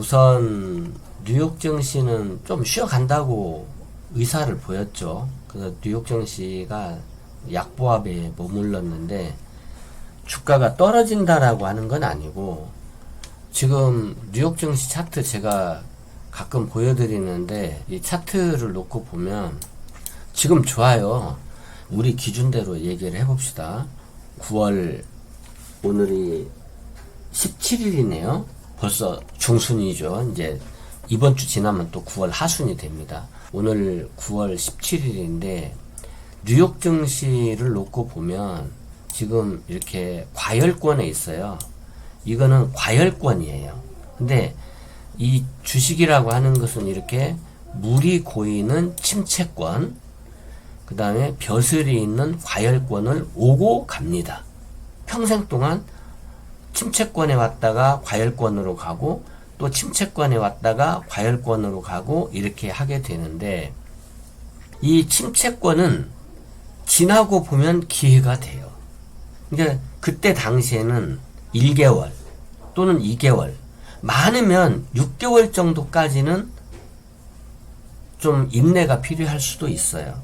우선 뉴욕 증시는 좀 쉬어간다고 의사를 보였죠. 그래서 뉴욕 증시가 약보합에 머물렀는데 주가가 떨어진다라고 하는 건 아니고, 지금 뉴욕 증시 차트 제가 가끔 보여드리는데 이 차트를 놓고 보면 지금 좋아요. 우리 기준대로 얘기를 해봅시다. 9월 오늘이 17일이네요. 벌써 중순이죠. 이제 이번 주 지나면 또 9월 하순이 됩니다. 오늘 9월 17일인데 뉴욕 증시를 놓고 보면 지금 이렇게 과열권에 있어요. 이거는 과열권이에요. 근데 이 주식이라고 하는 것은 이렇게 물이 고이는 침체권, 그 다음에 벼슬이 있는 과열권을 오고 갑니다. 평생 동안 침체권에 왔다가 과열권으로 가고 또 침체권에 왔다가 과열권으로 가고 이렇게 하게 되는데, 이 침체권은 지나고 보면 기회가 돼요. 그러니까 그때 당시에는 1개월 또는 2개월, 많으면 6개월 정도까지는 좀 인내가 필요할 수도 있어요.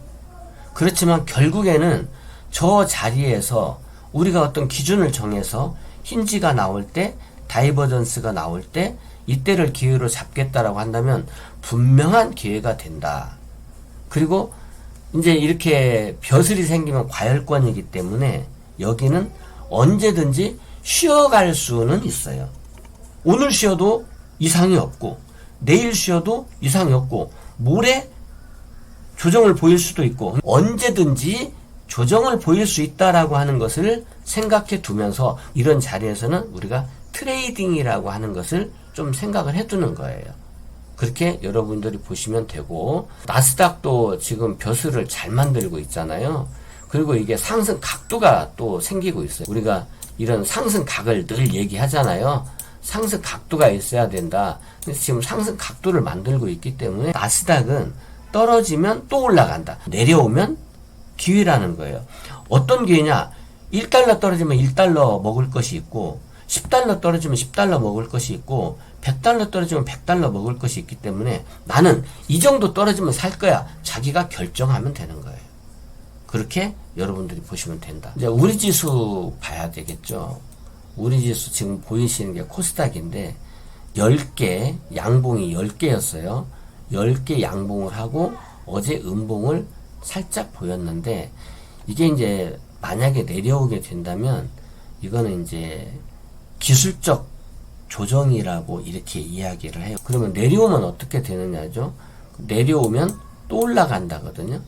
그렇지만 결국에는 저 자리에서 우리가 어떤 기준을 정해서 힌지가 나올 때, 다이버전스가 나올 때 이때를 기회로 잡겠다라고 한다면 분명한 기회가 된다. 그리고 이제 이렇게 벼슬이 생기면 과열권이기 때문에 여기는 언제든지 쉬어갈 수는 있어요. 오늘 쉬어도 이상이 없고 내일 쉬어도 이상이 없고 모레 조정을 보일 수도 있고 언제든지 조정을 보일 수 있다라고 하는 것을 생각해 두면서 이런 자리에서는 우리가 트레이딩이라고 하는 것을 좀 생각을 해 두는 거예요. 그렇게 여러분들이 보시면 되고, 나스닥도 지금 벼슬을 잘 만들고 있잖아요. 그리고 이게 상승 각도가 또 생기고 있어요. 우리가 이런 상승 각을 늘 얘기하잖아요. 상승 각도가 있어야 된다. 그래서 지금 상승 각도를 만들고 있기 때문에 나스닥은 떨어지면 또 올라간다. 내려오면 기회라는 거예요. 어떤 기회냐? 1달러 떨어지면 1달러 먹을 것이 있고, 10달러 떨어지면 10달러 먹을 것이 있고, 100달러 떨어지면 100달러 먹을 것이 있기 때문에 나는 이 정도 떨어지면 살 거야. 자기가 결정하면 되는 거예요. 그렇게 여러분들이 보시면 된다. 이제 우리 지수 봐야 되겠죠. 우리 지수 지금 보이시는 게 코스닥인데 10개, 양봉이 10개였어요. 10개 양봉을 하고 어제 음봉을 살짝 보였는데, 이게 이제 만약에 내려오게 된다면 이거는 이제 기술적 조정이라고 이렇게 이야기를 해요. 그러면 내려오면 어떻게 되느냐죠. 내려오면 또 올라간다거든요.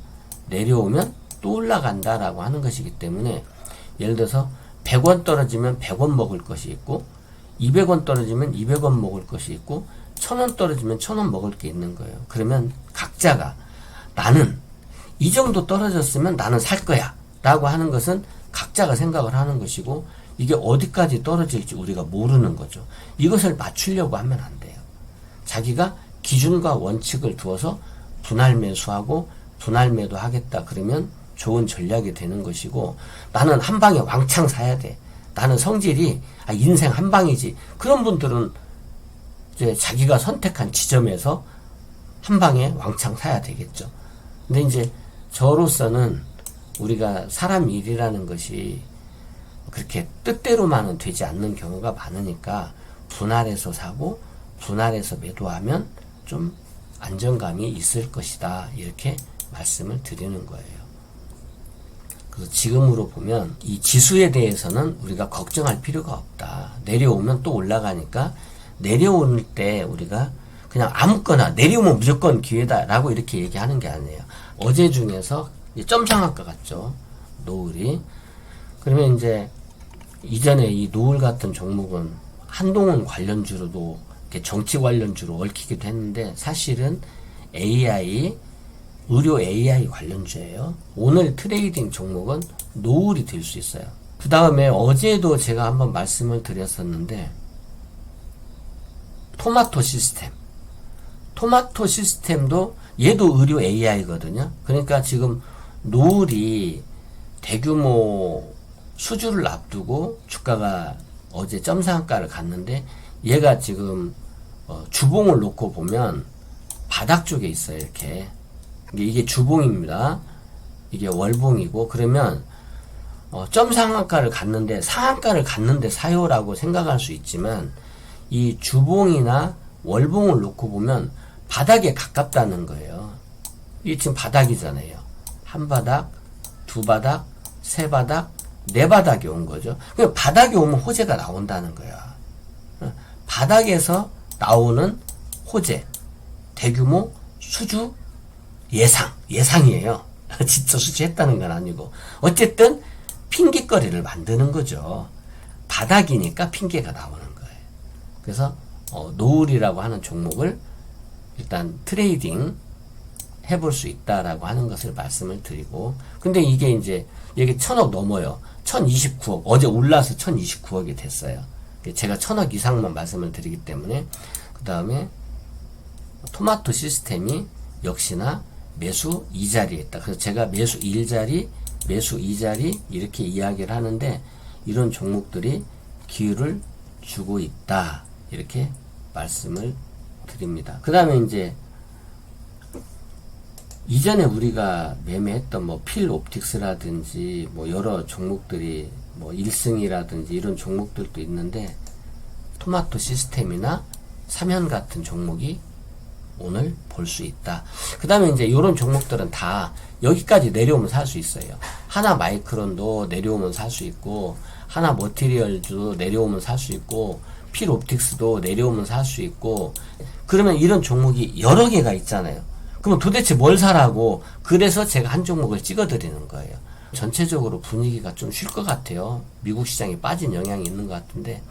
내려오면 또 올라간다라고 하는 것이기 때문에, 예를 들어서 100원 떨어지면 100원 먹을 것이 있고, 200원 떨어지면 200원 먹을 것이 있고, 1000원 떨어지면 1000원 먹을 게 있는 거예요. 그러면 각자가 나는 이 정도 떨어졌으면 나는 살 거야 라고 하는 것은 각자가 생각을 하는 것이고, 이게 어디까지 떨어질지 우리가 모르는 거죠. 이것을 맞추려고 하면 안 돼요. 자기가 기준과 원칙을 두어서 분할 매수하고 분할 매도 하겠다 그러면 좋은 전략이 되는 것이고, 나는 한 방에 왕창 사야 돼. 나는 성질이 인생 한 방이지. 그런 분들은 이제 자기가 선택한 지점에서 한 방에 왕창 사야 되겠죠. 근데 이제 저로서는 우리가 사람 일이라는 것이 그렇게 뜻대로만은 되지 않는 경우가 많으니까 분할해서 사고 분할해서 매도하면 좀 안정감이 있을 것이다. 이렇게 말씀을 드리는 거예요. 그래서 지금으로 보면 이 지수에 대해서는 우리가 걱정할 필요가 없다. 내려오면 또 올라가니까 내려올 때 우리가 그냥 아무거나 내려오면 무조건 기회다라고 이렇게 얘기하는 게 아니에요. 어제 중에서 점상한가 같죠. 노을이. 그러면 이제 이전에 이 노을 같은 종목은 한동훈 관련주로도 이렇게 정치 관련주로 얽히기도 했는데, 사실은 AI, 의료 AI 관련주예요. 오늘 트레이딩 종목은 노을이 될 수 있어요. 그 다음에 어제도 제가 한번 말씀을 드렸었는데, 토마토 시스템도 얘도 의료 AI거든요. 그러니까 지금 노을이 대규모 수주를 앞두고 주가가 어제 점상가를 갔는데, 얘가 지금 주봉을 놓고 보면 바닥 쪽에 있어요. 이렇게. 이게 주봉입니다. 이게 월봉이고, 그러면 점 상한가를 갔는데 사요라고 생각할 수 있지만, 이 주봉이나 월봉을 놓고 보면 바닥에 가깝다는 거예요. 이게 지금 바닥이잖아요. 한 바닥, 두 바닥, 세 바닥, 네 바닥이 온 거죠. 그러니까 바닥에 오면 호재가 나온다는 거야. 바닥에서 나오는 호재, 대규모 수주 예상이에요. 진짜 수주했다는 건 아니고. 어쨌든 핑계거리를 만드는 거죠. 바닥이니까 핑계가 나오는 거예요. 그래서 노을이라고 하는 종목을 일단 트레이딩 해볼 수 있다라고 하는 것을 말씀을 드리고, 근데 이게 이제 여기 1000억 넘어요. 1029억. 어제 올라서 1029억이 됐어요. 제가 1000억 이상만 말씀을 드리기 때문에. 그 다음에 토마토 시스템이 역시나 매수 2자리에 있다. 그래서 제가 매수 1자리, 매수 2자리 이렇게 이야기를 하는데, 이런 종목들이 기회를 주고 있다. 이렇게 말씀을 드립니다. 그 다음에 이제 이전에 우리가 매매했던 뭐 필옵틱스라든지 뭐 여러 종목들이 뭐 1승이라든지 이런 종목들도 있는데, 토마토 시스템이나 삼현 같은 종목이 오늘 볼 수 있다. 그 다음에 이제 이런 종목들은 다 여기까지 내려오면 살 수 있어요. 하나 마이크론도 내려오면 살 수 있고, 하나 머티리얼도 내려오면 살 수 있고, 필옵틱스도 내려오면 살 수 있고. 그러면 이런 종목이 여러 개가 있잖아요. 그럼 도대체 뭘 사라고. 그래서 제가 한 종목을 찍어 드리는 거예요. 전체적으로 분위기가 좀 쉴 것 같아요. 미국 시장이 빠진 영향이 있는 것 같은데,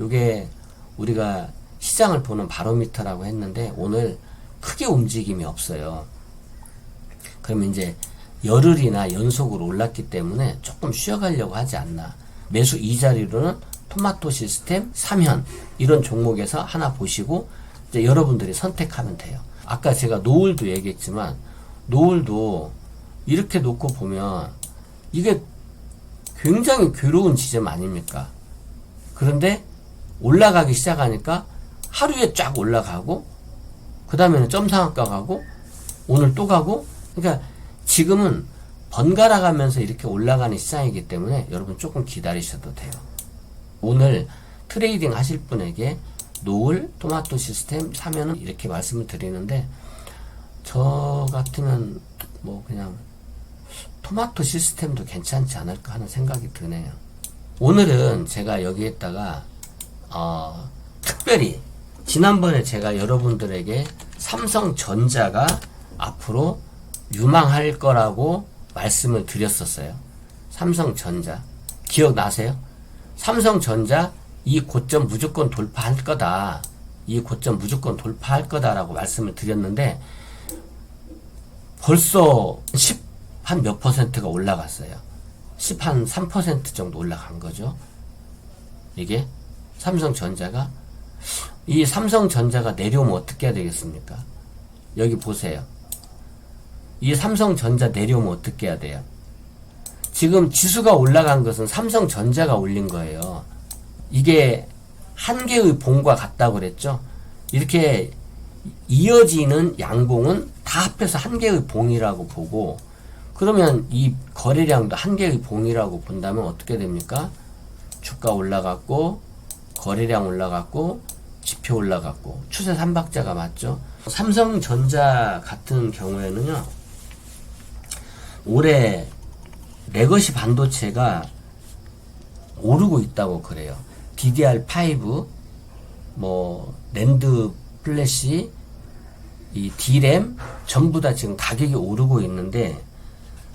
요게 우리가 시장을 보는 바로미터라고 했는데 오늘 크게 움직임이 없어요. 그러면 이제 열흘이나 연속으로 올랐기 때문에 조금 쉬어가려고 하지 않나. 매수 2자리로는 토마토 시스템, 삼현 이런 종목에서 하나 보시고 이제 여러분들이 선택하면 돼요. 아까 제가 노을도 얘기했지만, 노을도 이렇게 놓고 보면 이게 굉장히 괴로운 지점 아닙니까? 그런데 올라가기 시작하니까 하루에 쫙 올라가고, 그 다음에는 점상한가 가고, 오늘 또 가고. 그러니까 지금은 번갈아 가면서 이렇게 올라가는 시장이기 때문에 여러분 조금 기다리셔도 돼요. 오늘 트레이딩 하실 분에게 노을, 토마토 시스템 사면은 이렇게 말씀을 드리는데, 저 같으면 뭐 그냥 토마토 시스템도 괜찮지 않을까 하는 생각이 드네요. 오늘은 제가 여기에다가 특별히 지난번에 제가 여러분들에게 삼성전자가 앞으로 유망할 거라고 말씀을 드렸었어요. 삼성전자 기억나세요? 삼성전자 이 고점 무조건 돌파할 거다. 이 고점 무조건 돌파할 거다라고 말씀을 드렸는데, 벌써 10 한 몇 퍼센트가 올라갔어요. 10 한 3% 정도 올라간 거죠. 이게 삼성전자가. 이 삼성전자가 내려오면 어떻게 해야 되겠습니까? 여기 보세요. 이 삼성전자 내려오면 어떻게 해야 돼요? 지금 지수가 올라간 것은 삼성전자가 올린 거예요. 이게 한 개의 봉과 같다고 그랬죠? 이렇게 이어지는 양봉은 다 합해서 한 개의 봉이라고 보고, 그러면 이 거래량도 한 개의 봉이라고 본다면 어떻게 됩니까? 주가 올라갔고, 거래량 올라갔고, 지표 올라갔고, 추세 3박자가 맞죠? 삼성전자 같은 경우에는요, 올해 레거시 반도체가 오르고 있다고 그래요. DDR5, 뭐 랜드 플래시, 이 D램 전부 다 지금 가격이 오르고 있는데,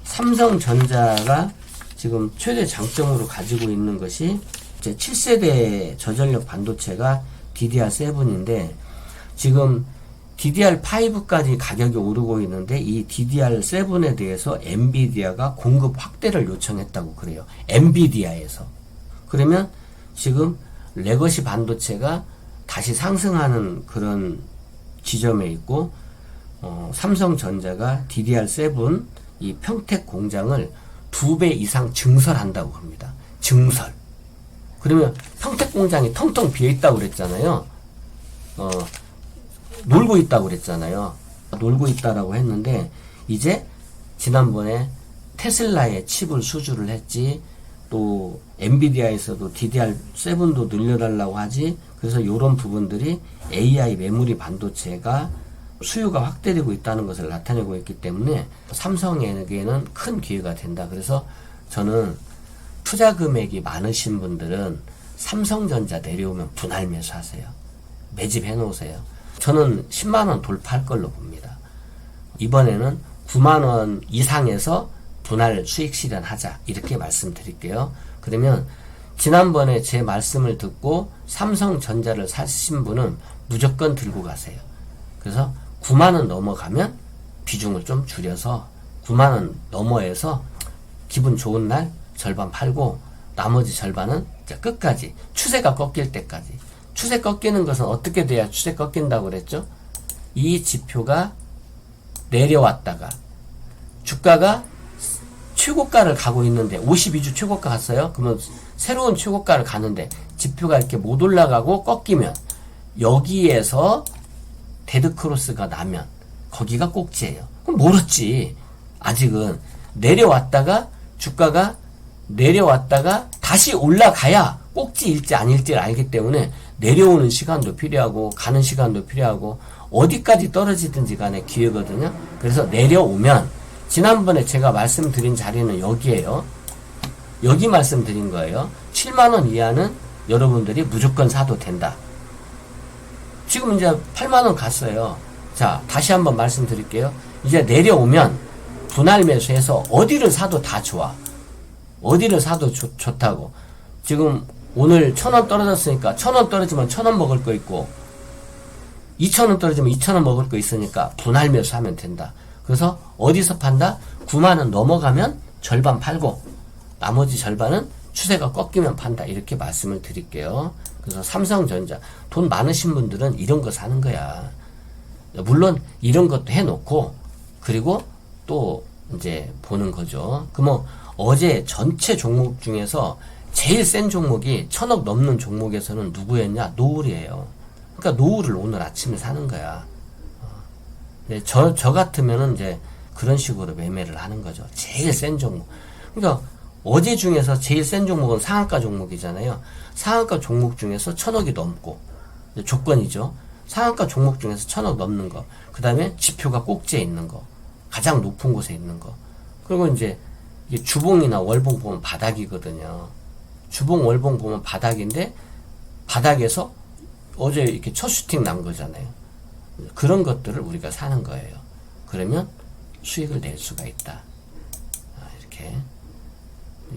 삼성전자가 지금 최대 장점으로 가지고 있는 것이 이제 7세대 저전력 반도체가 DDR7인데, 지금 DDR5까지 가격이 오르고 있는데, 이 DDR7에 대해서 엔비디아가 공급 확대를 요청했다고 그래요. 엔비디아에서. 그러면 지금 레거시 반도체가 다시 상승하는 그런 지점에 있고, 삼성전자가 DDR7 이 평택 공장을 2배 이상 증설한다고 합니다. 증설. 그러면 평택 공장이 텅텅 비어 있다고 그랬잖아요. 놀고 있다고 그랬잖아요. 놀고 있다라고 했는데 이제 지난번에 테슬라의 칩을 수주를 했지, 또 엔비디아에서도 DDR7도 늘려달라고 하지. 그래서 이런 부분들이 AI 메모리 반도체가 수요가 확대되고 있다는 것을 나타내고 있기 때문에 삼성에게는 큰 기회가 된다. 그래서 저는 투자 금액이 많으신 분들은 삼성전자 내려오면 분할 매수하세요. 매집해 놓으세요. 저는 10만원 돌파할 걸로 봅니다. 이번에는 9만원 이상에서 분할 수익 실현하자, 이렇게 말씀드릴게요. 그러면 지난번에 제 말씀을 듣고 삼성전자를 사신 분은 무조건 들고 가세요. 그래서 9만원 넘어가면 비중을 좀 줄여서 9만원 넘어에서 기분 좋은 날 절반 팔고 나머지 절반은 끝까지, 추세가 꺾일 때까지. 추세 꺾이는 것은 어떻게 돼야 추세 꺾인다고 그랬죠? 이 지표가 내려왔다가 주가가 최고가를 가고 있는데 52주 최고가 갔어요? 그러면 새로운 최고가를 가는데 지표가 이렇게 못 올라가고 꺾이면 여기에서 데드크로스가 나면 거기가 꼭지예요. 그럼 멀었지. 아직은 내려왔다가 주가가 내려왔다가 다시 올라가야 꼭지일지 아닐지를 알기 때문에 내려오는 시간도 필요하고 가는 시간도 필요하고 어디까지 떨어지든지 간에 기회거든요. 그래서 내려오면 지난번에 제가 말씀드린 자리는 여기에요. 여기 말씀드린 거예요. 7만원 이하는 여러분들이 무조건 사도 된다. 지금 이제 8만원 갔어요. 자, 다시 한번 말씀드릴게요. 이제 내려오면 분할 매수해서 어디를 사도 다 좋아. 어디를 사도 좋다고. 지금 오늘 1,000원 떨어졌으니까 1,000원 떨어지면 1,000원 먹을 거 있고 2,000원 떨어지면 2,000원 먹을 거 있으니까 분할 매수하면 된다. 그래서 어디서 판다? 9만원 넘어가면 절반 팔고 나머지 절반은 추세가 꺾이면 판다. 이렇게 말씀을 드릴게요. 그래서 삼성전자 돈 많으신 분들은 이런 거 사는 거야. 물론 이런 것도 해놓고 그리고 또 이제 보는 거죠. 그럼 어제 전체 종목 중에서 제일 센 종목이 1,000억 넘는 종목에서는 누구였냐? 노을이에요. 그러니까 노을을 오늘 아침에 사는 거야. 저 같으면은 이제 그런 식으로 매매를 하는 거죠. 제일 센 종목. 그러니까 어제 중에서 제일 센 종목은 상한가 종목이잖아요. 상한가 종목 중에서 1,000억이 넘고, 조건이죠. 상한가 종목 중에서 1,000억 넘는 거. 그 다음에 지표가 꼭지에 있는 거. 가장 높은 곳에 있는 거. 그리고 이제 이게 주봉이나 월봉 보면 바닥이거든요. 주봉, 월봉 보면 바닥인데, 바닥에서 어제 이렇게 첫 슈팅 난 거잖아요. 그런 것들을 우리가 사는 거예요. 그러면 수익을 낼 수가 있다. 이렇게.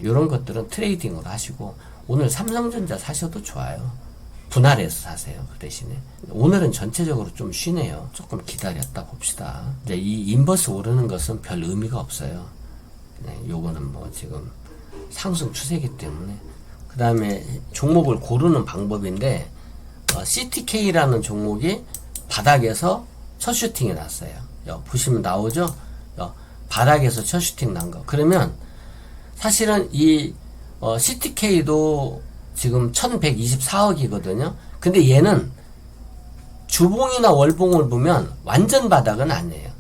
이런 것들은 트레이딩으로 하시고, 오늘 삼성전자 사셔도 좋아요. 분할해서 사세요. 그 대신에. 오늘은 전체적으로 좀 쉬네요. 조금 기다렸다 봅시다. 이제 이 인버스 오르는 것은 별 의미가 없어요. 네, 요거는 뭐 지금 상승 추세이기 때문에. 그 다음에 종목을 고르는 방법인데, CTK라는 종목이 바닥에서 첫 슈팅이 났어요. 보시면 나오죠? 바닥에서 첫 슈팅 난 거. 그러면 사실은 이 CTK도 지금 1124억이거든요. 근데 얘는 주봉이나 월봉을 보면 완전 바닥은 아니에요.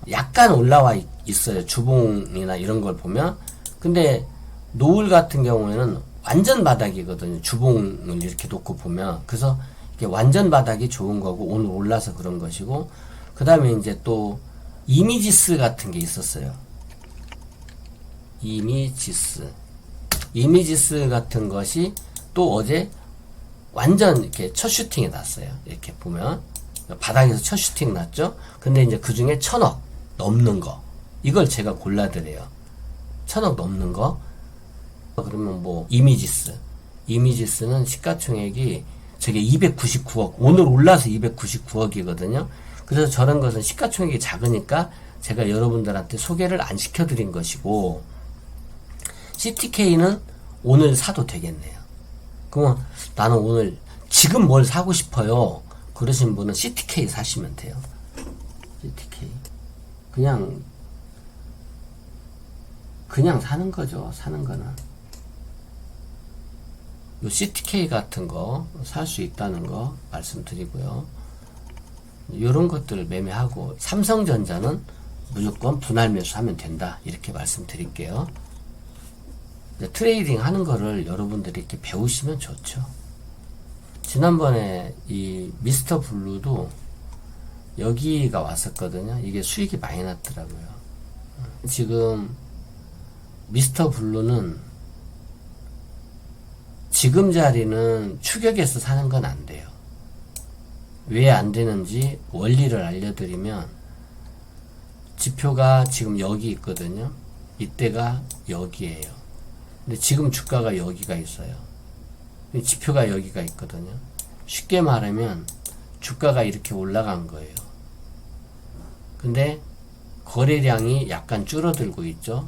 약간 올라와 있어요. 주봉이나 이런 걸 보면. 근데 노을 같은 경우에는 완전 바닥이거든요. 주봉을 이렇게 놓고 보면. 그래서 이게 완전 바닥이 좋은 거고 오늘 올라서 그런 것이고, 그 다음에 이제 또 이미지스 같은 게 있었어요. 이미지스 같은 것이 또 어제 완전 이렇게 첫 슈팅이 났어요. 이렇게 보면 바닥에서 첫 슈팅 났죠. 근데 이제 그 중에 1,000억 넘는 거, 이걸 제가 골라드려요. 1,000억 넘는 거. 그러면 뭐 이미지스는 시가총액이 저게 299억, 오늘 올라서 299억이거든요. 그래서 저런 것은 시가총액이 작으니까 제가 여러분들한테 소개를 안 시켜드린 것이고, CTK는 오늘 사도 되겠네요. 그러면 나는 오늘 지금 뭘 사고 싶어요. 그러신 분은 CTK 사시면 돼요. CTK. 그냥 사는 거죠. 사는 거는. 요 CTK 같은 거 살 수 있다는 거 말씀드리고요. 요런 것들을 매매하고, 삼성전자는 무조건 분할 매수하면 된다, 이렇게 말씀드릴게요. 트레이딩 하는 거를 여러분들이 이렇게 배우시면 좋죠. 지난번에 이 미스터 블루도 여기가 왔었거든요. 이게 수익이 많이 났더라고요. 지금 미스터 블루는 지금 자리는 추격해서 사는 건 안 돼요. 왜 안 되는지 원리를 알려드리면, 지표가 지금 여기 있거든요. 이때가 여기에요. 근데 지금 주가가 여기가 있어요. 지표가 여기가 있거든요. 쉽게 말하면 주가가 이렇게 올라간 거예요. 근데 거래량이 약간 줄어들고 있죠.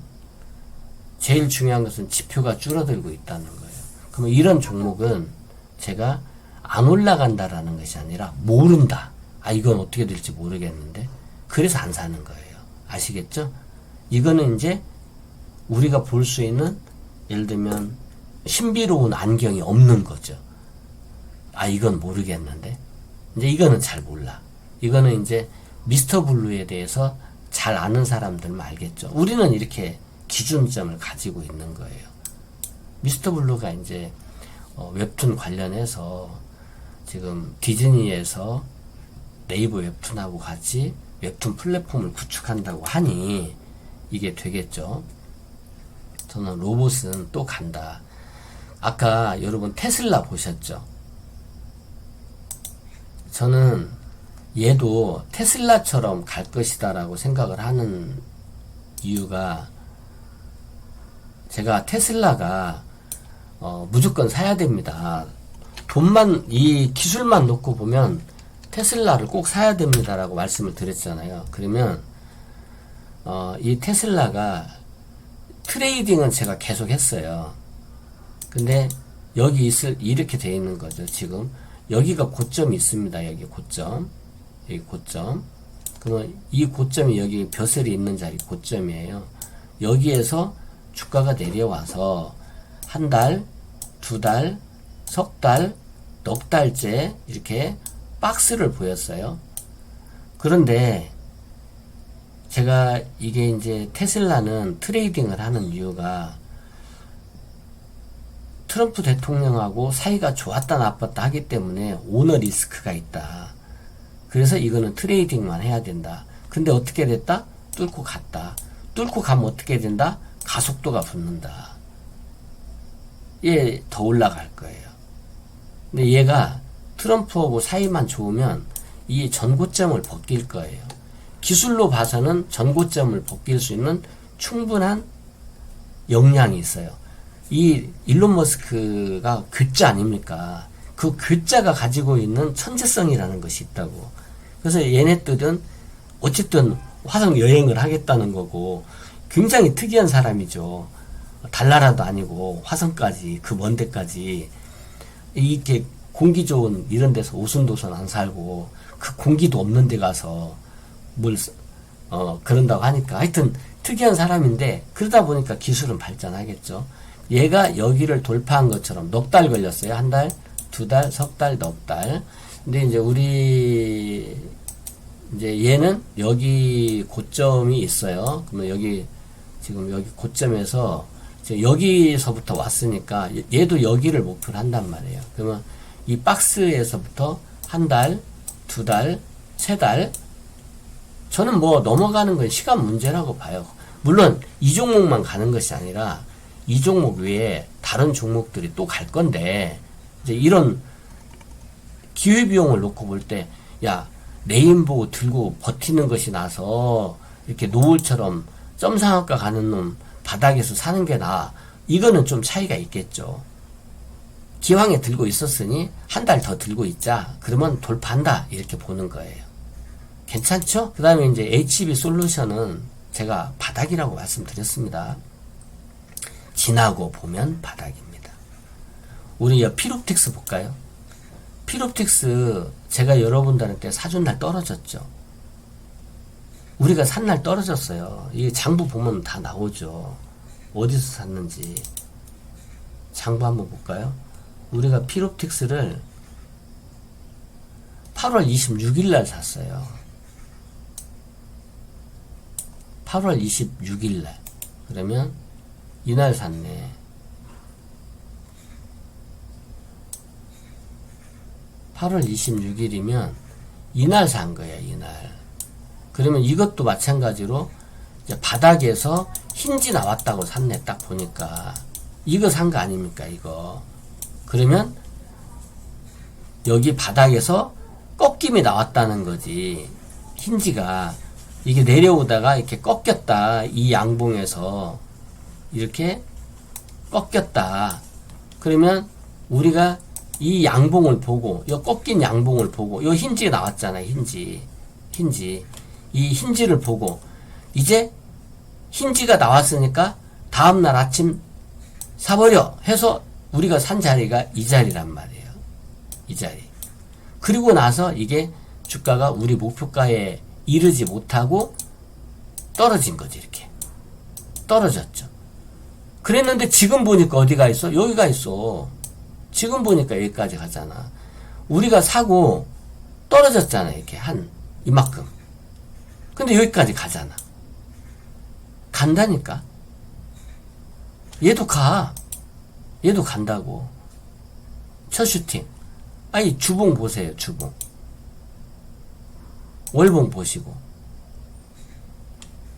제일 중요한 것은 지표가 줄어들고 있다는 거예요. 그러면 이런 종목은 제가 안 올라간다라는 것이 아니라 모른다. 아, 이건 어떻게 될지 모르겠는데. 그래서 안 사는 거예요. 아시겠죠? 이거는 이제 우리가 볼 수 있는, 예를 들면 신비로운 안경이 없는 거죠. 아, 이건 모르겠는데. 이제 이거는 잘 몰라. 이거는 이제 미스터 블루에 대해서 잘 아는 사람들만 알겠죠. 우리는 이렇게 기준점을 가지고 있는 거예요. 미스터 블루가 이제 웹툰 관련해서 지금 디즈니에서 네이버 웹툰하고 같이 웹툰 플랫폼을 구축한다고 하니 이게 되겠죠. 저는 로봇은 또 간다. 아까 여러분 테슬라 보셨죠? 저는 얘도 테슬라처럼 갈 것이다 라고 생각을 하는 이유가, 제가 테슬라가 무조건 사야 됩니다. 돈만, 이 기술만 놓고 보면 테슬라를 꼭 사야 됩니다 라고 말씀을 드렸잖아요. 그러면 이 테슬라가 트레이딩은 제가 계속 했어요. 근데 여기 이렇게 돼 있는 거죠. 지금 여기가 고점이 있습니다. 여기 고점, 여기 고점. 그러면 이 고점이 여기 벼슬이 있는 자리 고점이에요. 여기에서 주가가 내려와서 한 달, 두 달, 석 달, 넉 달째 이렇게 박스를 보였어요. 그런데 제가 이게 이제 테슬라는 트레이딩을 하는 이유가, 트럼프 대통령하고 사이가 좋았다 나빴다 하기 때문에 오너 리스크가 있다. 그래서 이거는 트레이딩만 해야 된다. 근데 어떻게 됐다? 뚫고 갔다. 뚫고 가면 어떻게 된다? 가속도가 붙는다. 얘 더 올라갈 거예요. 근데 얘가 트럼프하고 사이만 좋으면 이 전고점을 벗길 거예요. 기술로 봐서는 전고점을 벗길 수 있는 충분한 역량이 있어요. 이 일론 머스크가 괴짜 아닙니까? 그 괴짜가 가지고 있는 천재성이라는 것이 있다고. 그래서 얘네들은 어쨌든 화성 여행을 하겠다는 거고, 굉장히 특이한 사람이죠. 달나라도 아니고 화성까지, 그 먼 데까지 이렇게 공기 좋은 이런 데서 오순도순 안 살고 그 공기도 없는 데 가서 뭘 그런다고 하니까, 하여튼 특이한 사람인데, 그러다 보니까 기술은 발전하겠죠. 얘가 여기를 돌파한 것처럼 넉 달 걸렸어요. 한 달, 두 달, 석 달, 넉 달. 근데 이제 이제 얘는 여기 고점이 있어요. 그러면 여기 지금 여기 고점에서 여기서부터 왔으니까 얘도 여기를 목표로 한단 말이에요. 그러면 이 박스에서부터 한 달, 두 달, 세 달, 저는 뭐 넘어가는 건 시간 문제라고 봐요. 물론 이 종목만 가는 것이 아니라 이 종목 외에 다른 종목들이 또 갈 건데, 이제 이런 기회비용을 놓고 볼 때, 야, 레인보우 들고 버티는 것이 나서 이렇게 노을처럼 점상학과 가는 놈 바닥에서 사는 게 나아. 이거는 좀 차이가 있겠죠. 기왕에 들고 있었으니 한 달 더 들고 있자. 그러면 돌파한다. 이렇게 보는 거예요. 괜찮죠? 그 다음에 이제 HB 솔루션은 제가 바닥이라고 말씀드렸습니다. 지나고 보면 바닥입니다. 우리 피롭텍스 볼까요? 피롭텍스 제가 여러분들한테 사준 날 떨어졌죠. 우리가 산 날 떨어졌어요. 이 장부 보면 다 나오죠. 어디서 샀는지. 장부 한번 볼까요? 우리가 필옵틱스를 8월 26일 날 샀어요. 8월 26일 날. 그러면 이날 샀네. (8월 26일이면) 이날 산 거야, 이날. 그러면 이것도 마찬가지로 이제 바닥에서 힌지 나왔다고 샀네. 딱 보니까 이거 산 거 아닙니까, 이거. 그러면 여기 바닥에서 꺾임이 나왔다는 거지. 힌지가 이게 내려오다가 이렇게 꺾였다. 이 양봉에서 이렇게 꺾였다. 그러면 우리가 이 양봉을 보고, 이 꺾인 양봉을 보고, 이 힌지 나왔잖아요. 힌지. 이 힌지를 보고, 이제 힌지가 나왔으니까 다음날 아침 사버려 해서 우리가 산 자리가 이 자리란 말이에요. 이 자리. 그리고 나서 이게 주가가 우리 목표가에 이르지 못하고 떨어진 거지. 이렇게 떨어졌죠. 그랬는데 지금 보니까 어디가 있어? 여기가 있어. 지금 보니까 여기까지 가잖아. 우리가 사고 떨어졌잖아. 이렇게 한 이만큼. 근데 여기까지 가잖아. 간다니까. 얘도 가. 얘도 간다고. 첫 슈팅. 아니, 주봉 보세요. 주봉. 월봉 보시고.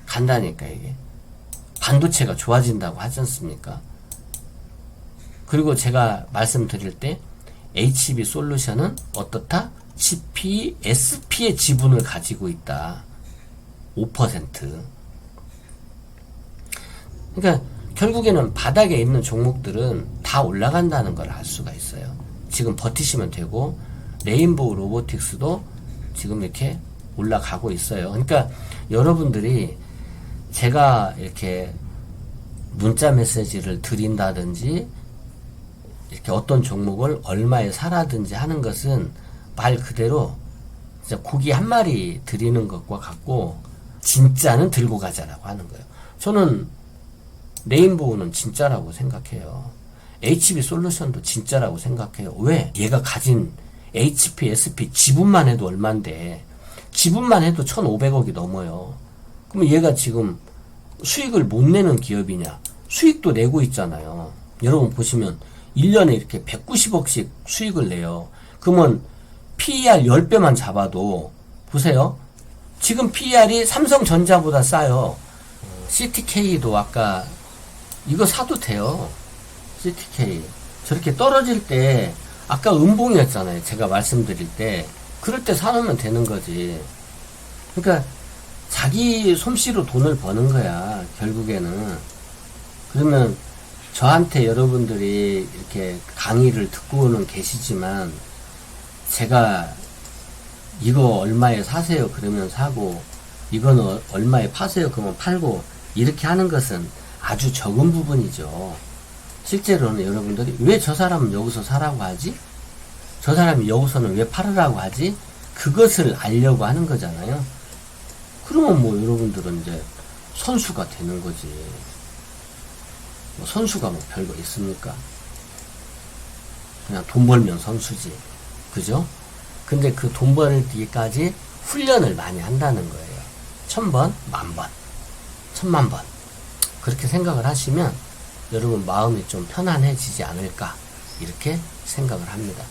간다니까, 이게. 반도체가 좋아진다고 하지 않습니까? 그리고 제가 말씀드릴 때 HB 솔루션은 어떻다? CP, SP의 지분을 가지고 있다. 5%. 그러니까 결국에는 바닥에 있는 종목들은 다 올라간다는 걸 알 수가 있어요. 지금 버티시면 되고, 레인보우 로보틱스도 지금 이렇게 올라가고 있어요. 그러니까 여러분들이 제가 이렇게 문자 메시지를 드린다든지 이렇게 어떤 종목을 얼마에 사라든지 하는 것은 말 그대로 진짜 고기 한 마리 드리는 것과 같고, 진짜는 들고 가자라고 하는 거예요. 저는 레인보우는 진짜라고 생각해요. HB 솔루션도 진짜라고 생각해요. 왜? 얘가 가진 HP, SP 지분만 해도 얼만데, 지분만 해도 1,500억이 넘어요. 그럼 얘가 지금 수익을 못 내는 기업이냐? 수익도 내고 있잖아요. 여러분 보시면 1년에 이렇게 190억씩 수익을 내요. 그러면 PER 10배만 잡아도 보세요. 지금 PER이 삼성전자보다 싸요. CTK도 아까 이거 사도 돼요. CTK 저렇게 떨어질 때 아까 음봉이었잖아요. 제가 말씀드릴 때 그럴 때 사놓으면 되는 거지. 그러니까 자기 솜씨로 돈을 버는 거야, 결국에는. 그러면 저한테 여러분들이 이렇게 강의를 듣고는 계시지만, 제가 이거 얼마에 사세요 그러면 사고, 이거는 얼마에 파세요 그러면 팔고, 이렇게 하는 것은 아주 적은 부분이죠. 실제로는 여러분들이 왜 저 사람은 여기서 사라고 하지? 저 사람이 여기서는 왜 팔으라고 하지? 그것을 알려고 하는 거잖아요. 그러면 뭐 여러분들은 이제 선수가 되는 거지. 뭐 선수가 뭐 별거 있습니까? 그냥 돈 벌면 선수지. 그죠? 근데 그 돈 벌기까지 훈련을 많이 한다는 거예요. 1000번, 10,000번, 10,000,000번. 그렇게 생각을 하시면 여러분 마음이 좀 편안해지지 않을까, 이렇게 생각을 합니다.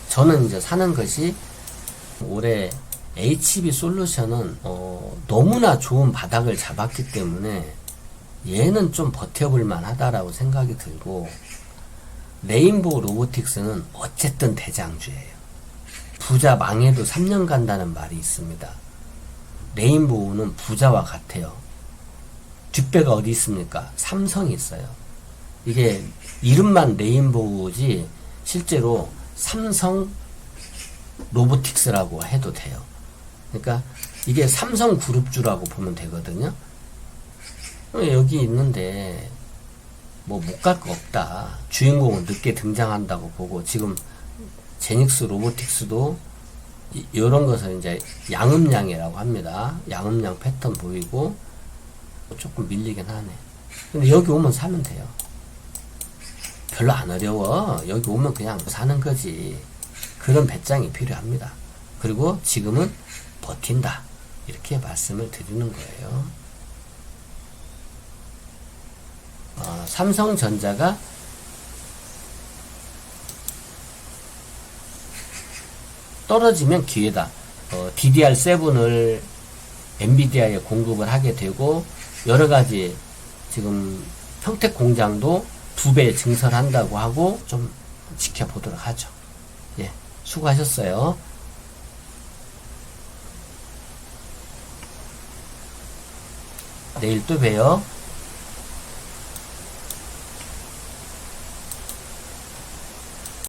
저는 이제 사는 것이 올해 HB 솔루션은 너무나 좋은 바닥을 잡았기 때문에 얘는 좀 버텨볼 만하다라고 생각이 들고, 레인보우 로보틱스는 어쨌든 대장주예요. 부자 망해도 3년 간다는 말이 있습니다. 레인보우는 부자와 같아요. 뒷배가 어디 있습니까? 삼성이 있어요. 이게 이름만 레인보우지 실제로 삼성 로보틱스라고 해도 돼요. 그러니까 이게 삼성그룹주라고 보면 되거든요. 여기 있는데 뭐 못 갈 거 없다. 주인공은 늦게 등장한다고 보고, 지금 제닉스 로보틱스도 이런 것을 이제 양음양이라고 합니다. 양음양 패턴 보이고 조금 밀리긴 하네. 근데 여기 오면 사면 돼요. 별로 안 어려워. 여기 오면 그냥 사는 거지. 그런 배짱이 필요합니다. 그리고 지금은 버틴다. 이렇게 말씀을 드리는 거예요. 삼성전자가 떨어지면 기회다. DDR7을 엔비디아에 공급을 하게 되고 여러가지 지금 평택 공장도 2배 증설한다고 하고 좀 지켜보도록 하죠. 예, 수고하셨어요. 내일 또 봬요.